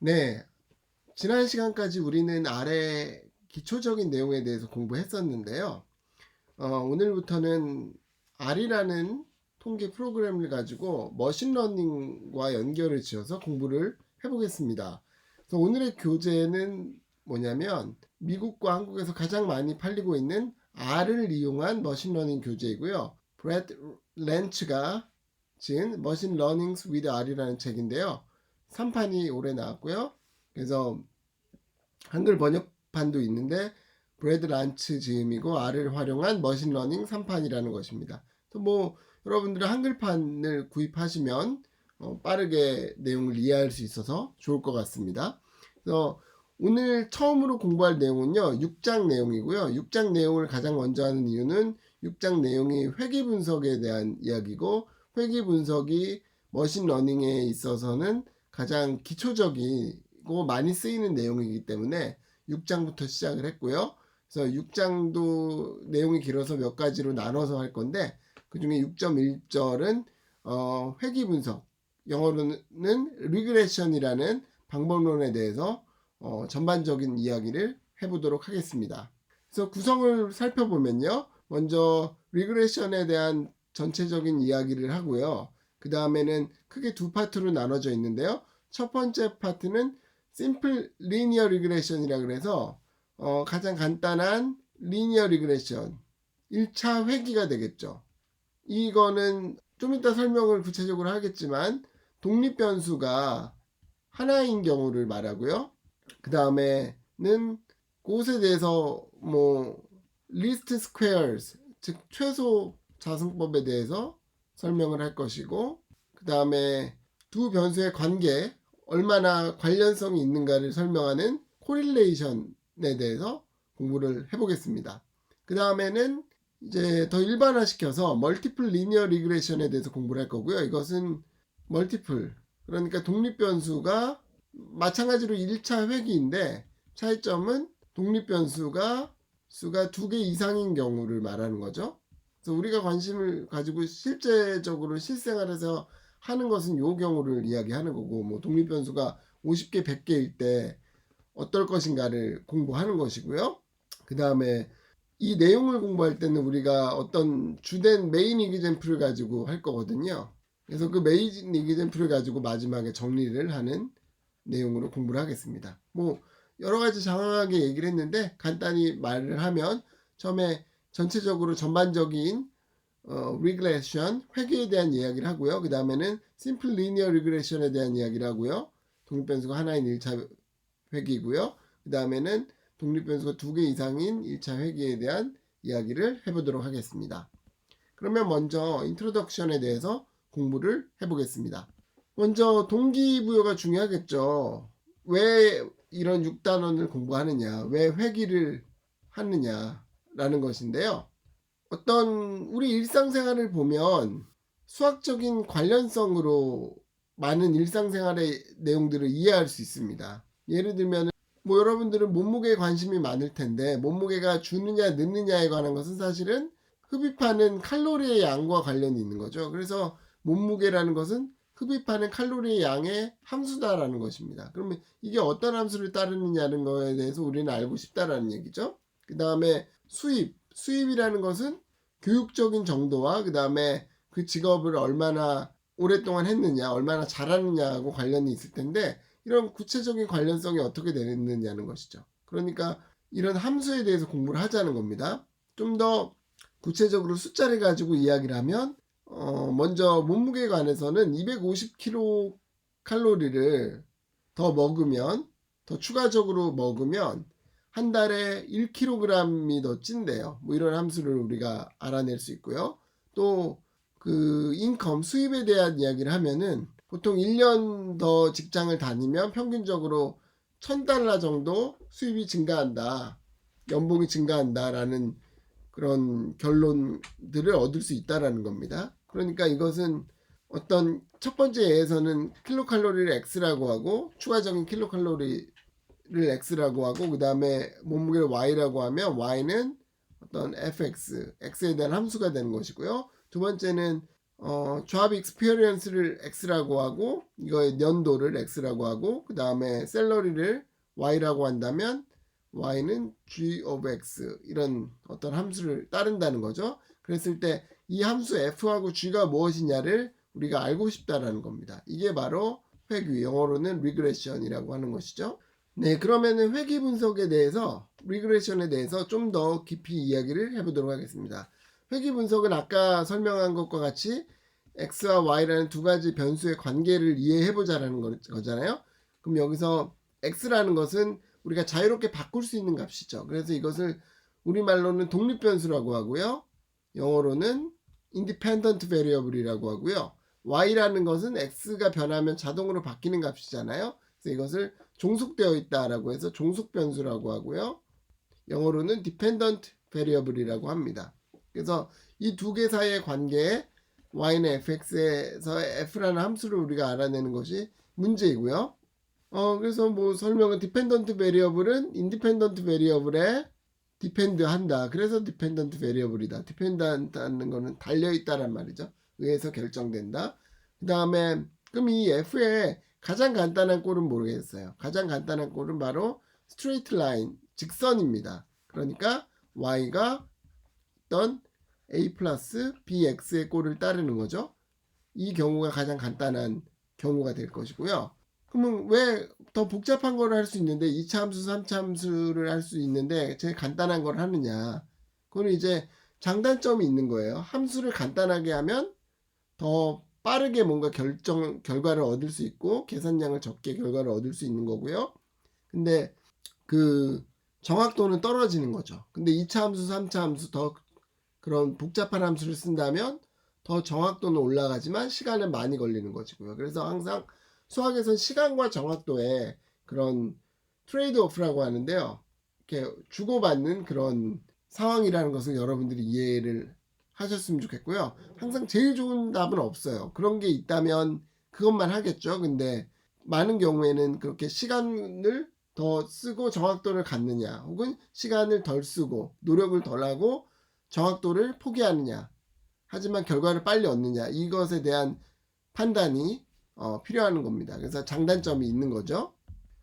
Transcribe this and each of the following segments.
네, 지난 시간까지 우리는 아래 기초적인 내용에 대해서 공부했었는데요. 오늘부터는 R이라는 통계 프로그램을 가지고 머신러닝과 연결을 지어서 공부를 해보겠습니다. 그래서 오늘의 교재는 뭐냐면 미국과 한국에서 가장 많이 팔리고 있는 R을 이용한 머신러닝 교재이고요. 브래드 렌츠가 지은 Machine Learning with R이라는 책인데요. 3판이 올해 나왔고요. 그래서 한글 번역판도 있는데 브래드 란츠 지음이고 R을 활용한 머신러닝 3판이라는 것입니다. 뭐 여러분들은 한글판을 구입하시면 빠르게 내용을 이해할 수 있어서 좋을 것 같습니다. 그래서 오늘 처음으로 공부할 내용은요, 6장 내용이고요. 6장 내용을 가장 먼저 하는 이유는 6장 내용이 회귀 분석에 대한 이야기고, 회귀 분석이 머신러닝에 있어서는 가장 기초적이고 많이 쓰이는 내용이기 때문에 6장부터 시작을 했고요. 그래서 6장도 내용이 길어서 몇 가지로 나눠서 할 건데, 그 중에 6.1절은 회귀 분석, 영어로는 리그레션이라는 방법론에 대해서 전반적인 이야기를 해보도록 하겠습니다. 그래서 구성을 살펴보면요, 먼저 리그레션에 대한 전체적인 이야기를 하고요. 그 다음에는 크게 두 파트로 나눠져 있는데요. 첫 번째 파트는 심플 리니어 리그레션이라 그래서 가장 간단한 리니어 리그레션 1차 회귀가 되겠죠. 이거는 좀 이따 설명을 구체적으로 하겠지만 독립변수가 하나인 경우를 말하고요. 그 다음에는 그것에 대해서 뭐 리스트 스퀘어스, 즉 최소 자승법에 대해서 설명을 할 것이고, 그 다음에 두 변수의 관계, 얼마나 관련성이 있는가를 설명하는 코릴레이션에 대해서 공부를 해보겠습니다. 그 다음에는 이제 더 일반화시켜서 멀티플 리니어 리그레션에 대해서 공부를 할 거고요. 이것은 멀티플, 그러니까 독립변수가 마찬가지로 1차 회귀인데 차이점은 독립변수가 수가 2개 이상인 경우를 말하는 거죠. 그래서 우리가 관심을 가지고 실제적으로 실생활에서 하는 것은 요 경우를 이야기하는 거고, 뭐 독립변수가 50개, 100개일 때 어떨 것인가를 공부하는 것이고요. 그 다음에 이 내용을 공부할 때는 우리가 어떤 주된 메인 이그젠플을 가지고 할 거거든요. 그래서 그 메인 이그젠플을 가지고 마지막에 정리를 하는 내용으로 공부를 하겠습니다. 뭐 여러 가지 장황하게 얘기를 했는데 간단히 말을 하면 처음에 전체적으로 전반적인 리그레션, 회귀에 대한 이야기를 하고요. 그 다음에는 심플 리니어 리그레션에 대한 이야기를 하고요. 독립변수가 하나인 1차 회귀고요. 그 다음에는 독립변수가 2개 이상인 1차 회귀에 대한 이야기를 해보도록 하겠습니다. 그러면 먼저 인트로덕션에 대해서 공부를 해보겠습니다. 먼저 동기부여가 중요하겠죠. 왜 이런 6단원을 공부하느냐, 왜 회귀를 하느냐라는 것인데요. 어떤 우리 일상생활을 보면 수학적인 관련성으로 많은 일상생활의 내용들을 이해할 수 있습니다. 예를 들면 뭐 여러분들은 몸무게에 관심이 많을 텐데 몸무게가 주느냐 늦느냐에 관한 것은 사실은 흡입하는 칼로리의 양과 관련이 있는 거죠. 그래서 몸무게라는 것은 흡입하는 칼로리의 양의 함수다라는 것입니다. 그러면 이게 어떤 함수를 따르느냐는 거에 대해서 우리는 알고 싶다라는 얘기죠. 그 다음에 수입이라는 것은 교육적인 정도와 그 다음에 그 직업을 얼마나 오랫동안 했느냐, 얼마나 잘하느냐하고 관련이 있을 텐데 이런 구체적인 관련성이 어떻게 되느냐는 것이죠. 그러니까 이런 함수에 대해서 공부를 하자는 겁니다. 좀 더 구체적으로 숫자를 가지고 이야기를 하면 먼저 몸무게에 관해서는 250kcal를 더 먹으면, 더 추가적으로 먹으면 한 달에 1kg이 더 찐대요. 뭐 이런 함수를 우리가 알아낼 수 있고요. 또 그 인컴, 수입에 대한 이야기를 하면은 보통 1년 더 직장을 다니면 평균적으로 $1000 정도 수입이 증가한다. 연봉이 증가한다라는 그런 결론들을 얻을 수 있다라는 겁니다. 그러니까 이것은 어떤 첫 번째 예에서는 킬로칼로리를 X라고 하고 추가적인 킬로칼로리를 X라고 하고 그 다음에 몸무게를 Y라고 하면 Y는 어떤 fx, x에 대한 함수가 되는 것이고요. 두 번째는 job experience를 x라고 하고 이거의 연도를 x라고 하고 그 다음에 셀러리를 y라고 한다면 y는 g of x 이런 어떤 함수를 따른다는 거죠. 그랬을 때 이 함수 f하고 g가 무엇이냐를 우리가 알고 싶다라는 겁니다. 이게 바로 회귀, 영어로는 regression이라고 하는 것이죠. 네, 그러면은 회귀 분석에 대해서 regression에 대해서 좀 더 깊이 이야기를 해보도록 하겠습니다. 회귀 분석은 아까 설명한 것과 같이 x와 y라는 두 가지 변수의 관계를 이해해보자라는 거잖아요. 그럼 여기서 x라는 것은 우리가 자유롭게 바꿀 수 있는 값이죠. 그래서 이것을 우리말로는 독립변수라고 하고요. 영어로는 independent variable이라고 하고요. y라는 것은 x가 변하면 자동으로 바뀌는 값이잖아요. 그래서 이것을 종속되어 있다라고 해서 종속변수라고 하고요. 영어로는 dependent variable이라고 합니다. 그래서 이 두 개 사이의 관계에 y는 fx에서 f라는 함수를 우리가 알아내는 것이 문제이고요. 그래서 뭐 설명은 dependent variable은 independent variable에 depend 한다. 그래서 dependent variable이다. depend 한다는 거는 달려있다란 말이죠. 의해서 결정된다. 그 다음에 그럼 이 f의 가장 간단한 꼴은 모르겠어요. 가장 간단한 꼴은 바로 straight line, 직선입니다. 그러니까 y가 어떤 a 플러스 bx의 꼴을 따르는 거죠. 이 경우가 가장 간단한 경우가 될 것이고요. 그러면 왜 더 복잡한 걸 할 수 있는데 2차 함수, 3차 함수를 할 수 있는데 제일 간단한 걸 하느냐. 그거는 이제 장단점이 있는 거예요. 함수를 간단하게 하면 더 빠르게 뭔가 결과를 얻을 수 있고 계산량을 적게 결과를 얻을 수 있는 거고요. 근데 그 정확도는 떨어지는 거죠. 근데 2차 함수, 3차 함수 더 그런 복잡한 함수를 쓴다면 더 정확도는 올라가지만 시간은 많이 걸리는 것이고요. 그래서 항상 수학에서는 시간과 정확도의 그런 트레이드 오프라고 하는데요. 이렇게 주고받는 그런 상황이라는 것을 여러분들이 이해를 하셨으면 좋겠고요. 항상 제일 좋은 답은 없어요. 그런 게 있다면 그것만 하겠죠. 근데 많은 경우에는 그렇게 시간을 더 쓰고 정확도를 갖느냐, 혹은 시간을 덜 쓰고 노력을 덜 하고 정확도를 포기하느냐, 하지만 결과를 빨리 얻느냐, 이것에 대한 판단이 필요한 겁니다. 그래서 장단점이 있는 거죠.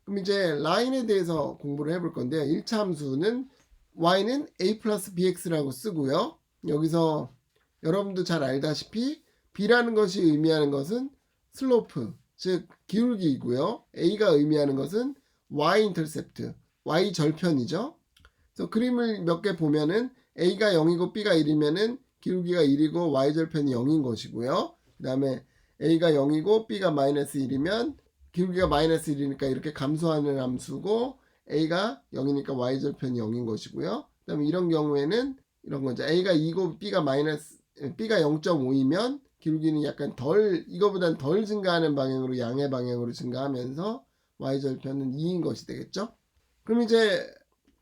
그럼 이제 라인에 대해서 공부를 해볼 건데요. 1차 함수는 y는 a 플러스 bx라고 쓰고요. 여기서 여러분도 잘 알다시피 b라는 것이 의미하는 것은 슬로프, 즉 기울기이고요. a가 의미하는 것은 y 인터셉트, y 절편이죠. 그래서 그림을 몇 개 보면은 a가 0이고 b가 1이면은 기울기가 1이고 y 절편이 0인 것이고요. 그 다음에 a가 0이고 b가 마이너스 1이면 기울기가 마이너스 1이니까 이렇게 감소하는 함수고 a가 0이니까 y 절편이 0인 것이고요. 그 다음에 이런 경우에는 이런 거죠. a가 2고 b가 0.5이면 기울기는 약간 이거보단 덜 증가하는 방향으로 양의 방향으로 증가하면서 y 절편은 2인 것이 되겠죠. 그럼 이제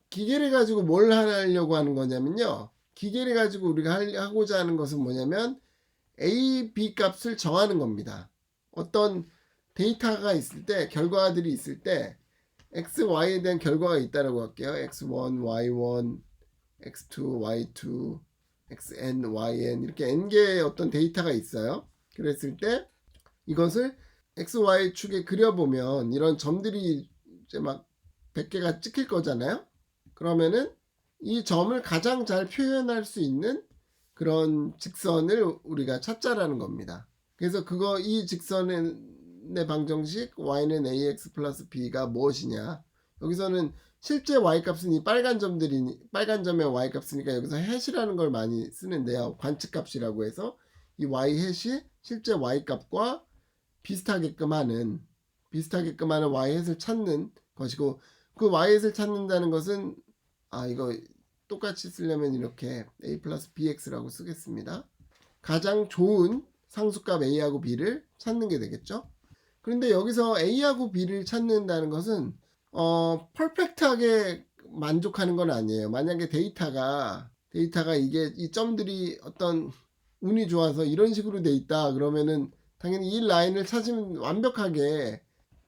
기계를 가지고 뭘 하려고 하는 거냐면요. 기계를 가지고 우리가 하고자 하는 것은 뭐냐면 A, B 값을 정하는 겁니다. 어떤 데이터가 있을 때, 결과들이 있을 때 X, Y에 대한 결과가 있다라고 할게요. X1, Y1, X2, Y2, XN, YN 이렇게 N개의 어떤 데이터가 있어요. 그랬을 때 이것을 X, Y 축에 그려보면 이런 점들이 이제 막 100개가 찍힐 거잖아요. 그러면은 이 점을 가장 잘 표현할 수 있는 그런 직선을 우리가 찾자라는 겁니다. 그래서 이 직선의 방정식 y는 ax 플러스 b가 무엇이냐. 여기서는 실제 y값은 이 빨간 점의 y값이니까 여기서 hat이라는 걸 많이 쓰는데요. 관측값이라고 해서 이 y hat이 실제 y값과 비슷하게끔 하는 y hat을 찾는 것이고, 그 y hat을 찾는다는 것은 이거 똑같이 쓰려면 이렇게 a 플러스 bx라고 쓰겠습니다. 가장 좋은 상수값 a하고 b를 찾는 게 되겠죠. 그런데 여기서 a하고 b를 찾는다는 것은 퍼펙트하게 만족하는 건 아니에요. 만약에 데이터가 이게 이 점들이 어떤 운이 좋아서 이런 식으로 돼 있다 그러면은 당연히 이 라인을 찾으면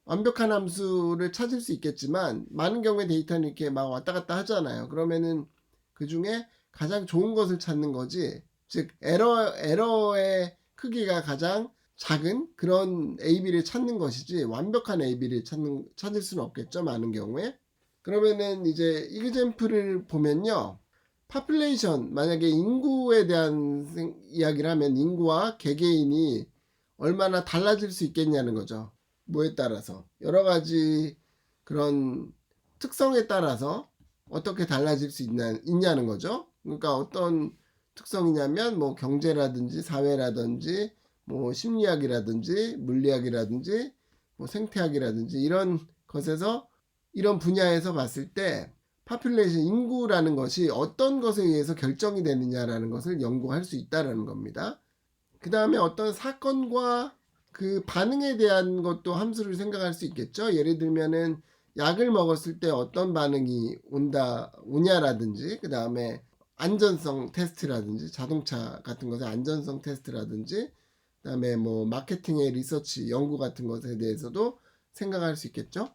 완벽한 함수를 찾을 수 있겠지만 많은 경우에 데이터는 이렇게 막 왔다 갔다 하잖아요. 그러면은 그 중에 가장 좋은 것을 찾는 거지, 즉 에러의 크기가 가장 작은 그런 AB를 찾는 것이지 완벽한 AB를 찾을 수는 없겠죠. 많은 경우에. 그러면은 이제 이그젬플을 보면요. 파퓰레이션, 만약에 인구에 대한 이야기를 하면 인구와 개개인이 얼마나 달라질 수 있겠냐는 거죠. 뭐에 따라서. 여러 가지 그런 특성에 따라서 어떻게 달라질 수 있냐는 거죠. 그러니까 어떤 특성이냐면 뭐 경제라든지 사회라든지 뭐 심리학이라든지 물리학이라든지 뭐 생태학이라든지 이런 것에서 이런 분야에서 봤을 때 파퓰레이션 인구라는 것이 어떤 것에 의해서 결정이 되느냐라는 것을 연구할 수 있다라는 겁니다. 그 다음에 어떤 사건과 그 반응에 대한 것도 함수를 생각할 수 있겠죠. 예를 들면은 약을 먹었을 때 어떤 반응이 오냐라든지, 그 다음에 안전성 테스트라든지, 자동차 같은 것의 안전성 테스트라든지, 그 다음에 뭐 마케팅의 리서치, 연구 같은 것에 대해서도 생각할 수 있겠죠.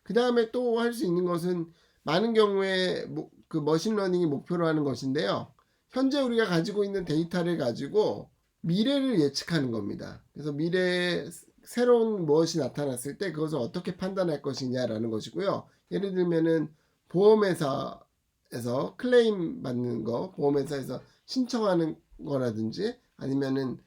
그 다음에 또 할 수 있는 것은 많은 경우에 그 머신러닝이 목표로 하는 것인데요. 현재 우리가 가지고 있는 데이터를 가지고 미래를 예측하는 겁니다. 그래서 미래에 새로운 무엇이 나타났을 때 그것을 어떻게 판단할 것이냐라는 것이고요. 예를 들면은 보험회사에서 클레임 받는 거, 보험회사에서 신청하는 거라든지 아니면은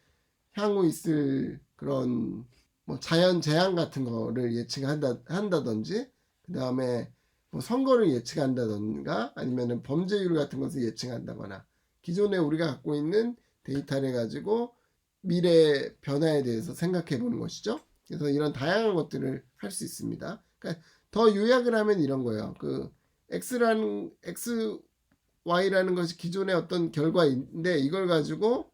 향후 있을 그런 뭐 자연 재앙 같은 거를 예측한다든지 그 다음에 뭐 선거를 예측한다던가 아니면은 범죄율 같은 것을 예측한다거나 기존에 우리가 갖고 있는 데이터를 가지고 미래 변화에 대해서 생각해 보는 것이죠. 그래서 이런 다양한 것들을 할 수 있습니다. 그러니까 더 요약을 하면 이런 거예요. 그 Y라는 것이 기존의 어떤 결과인데 이걸 가지고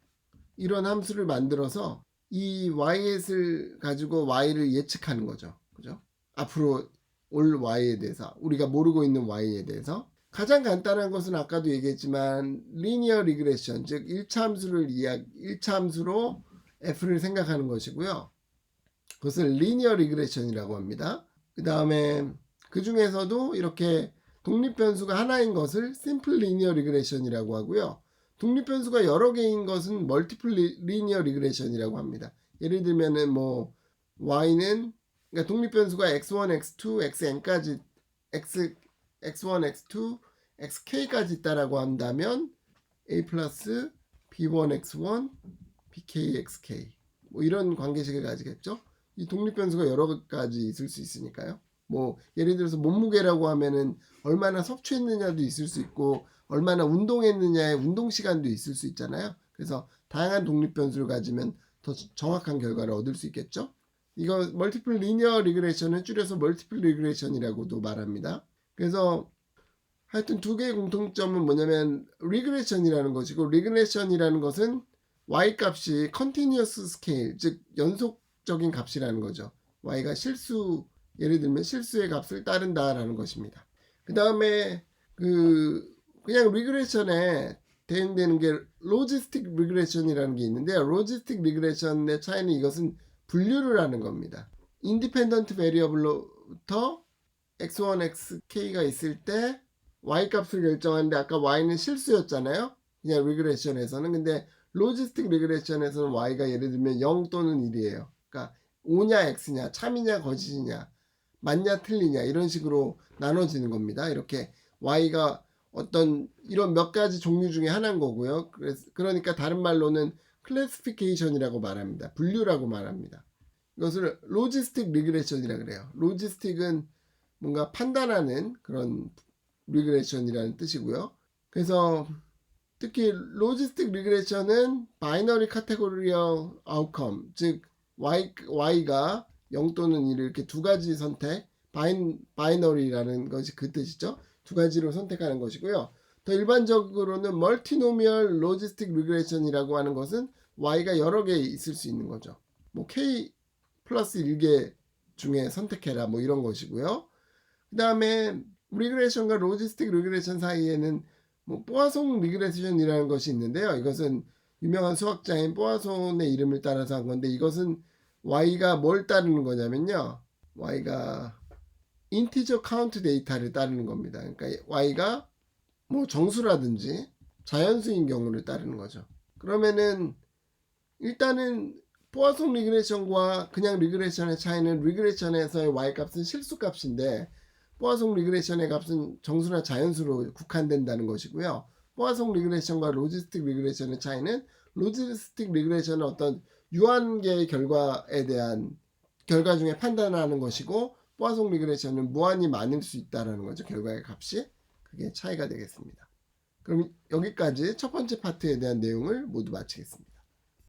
이런 함수를 만들어서 이 Y을 가지고 Y를 예측하는 거죠. 그죠? 앞으로 올 Y에 대해서 우리가 모르고 있는 Y에 대해서 가장 간단한 것은 아까도 얘기했지만 리니어 리그레션 즉 1차 함수로 F를 생각하는 것이고요. 그것을 리니어 리그레션이라고 합니다. 그 다음에 그 중에서도 이렇게 독립변수가 하나인 것을 심플 리니어 리그레션이라고 하고요. 독립변수가 여러 개인 것은 멀티플 리니어 리그레션이라고 합니다. 예를 들면은 뭐 Y는 그러니까 독립변수가 x1, x2, xn까지 x1, x2, xk까지 있다라고 한다면 a 플러스 b1x1, bkxk 뭐 이런 관계식을 가지겠죠. 이 독립변수가 여러 가지 있을 수 있으니까요. 뭐 예를 들어서 몸무게라고 하면은 얼마나 섭취했느냐도 있을 수 있고 얼마나 운동했느냐의 운동 시간도 있을 수 있잖아요. 그래서 다양한 독립변수를 가지면 더 정확한 결과를 얻을 수 있겠죠. 이거 멀티플 리니어 리그레션은 줄여서 멀티플 리그레션이라고도 말합니다. 그래서 하여튼 두 개의 공통점은 뭐냐면 리그레션이라는 것이고 리그레션이라는 것은 y 값이 컨티뉴어스 스케일 즉 연속적인 값이라는 거죠. y가 예를 들면 실수의 값을 따른다라는 것입니다. 그 다음에 그냥 리그레션에 대응되는 게 로지스틱 리그레션이라는 게 있는데요. 로지스틱 리그레션의 차이는 이것은 분류를 하는 겁니다. 인디펜던트 베리어블로부터 x1, xk가 있을 때 y 값을 결정하는데 아까 y는 실수였잖아요. 그냥 리그레션에서는. 근데 로지스틱 리그레션에서는 y가 예를 들면 0 또는 1이에요. 그러니까 O냐 X냐 참이냐 거짓이냐 맞냐 틀리냐 이런 식으로 나눠지는 겁니다. 이렇게 Y가 어떤 이런 몇 가지 종류 중에 하나인 거고요. 그러니까 다른 말로는 클래시피케이션이라고 말합니다. 분류라고 말합니다. 이것을 로지스틱 리그레션이라 그래요. 로지스틱은 뭔가 판단하는 그런 리그레션이라는 뜻이고요. 그래서 특히 로지스틱 리그레션은 바이너리 카테고리얼 아웃컴 즉 Y가 0 또는 1 이렇게 두 가지 선택 바이너리라는 것이 그 뜻이죠. 두 가지로 선택하는 것이고요. 더 일반적으로는 멀티노미얼 로지스틱 리그레션이라고 하는 것은 Y가 여러 개 있을 수 있는 거죠. 뭐 K 플러스 1개 중에 선택해라 뭐 이런 것이고요. 그 다음에 리그레션과 로지스틱 리그레션 사이에는 뭐 뽀아송 리그레션이라는 것이 있는데요. 이것은 유명한 수학자인 뽀아송의 이름을 따라서 한 건데 이것은 Y가 뭘 따르는 거냐면요. Y가 인티저 카운트 데이터를 따르는 겁니다. 그러니까 Y가 뭐 정수라든지 자연수인 경우를 따르는 거죠. 그러면은 일단은 포화송 리그레션과 그냥 리그레션의 차이는 리그레션에서의 y값은 실수값인데 포화송 리그레션의 값은 정수나 자연수로 국한된다는 것이고요. 포화송 리그레션과 로지스틱 리그레션의 차이는 로지스틱 리그레션은 어떤 유한계의 결과에 대한 결과 중에 판단하는 것이고 포화송 리그레션은 무한히 많을 수 있다는 거죠. 결과의 값이. 그게 차이가 되겠습니다. 그럼 여기까지 첫 번째 파트에 대한 내용을 모두 마치겠습니다.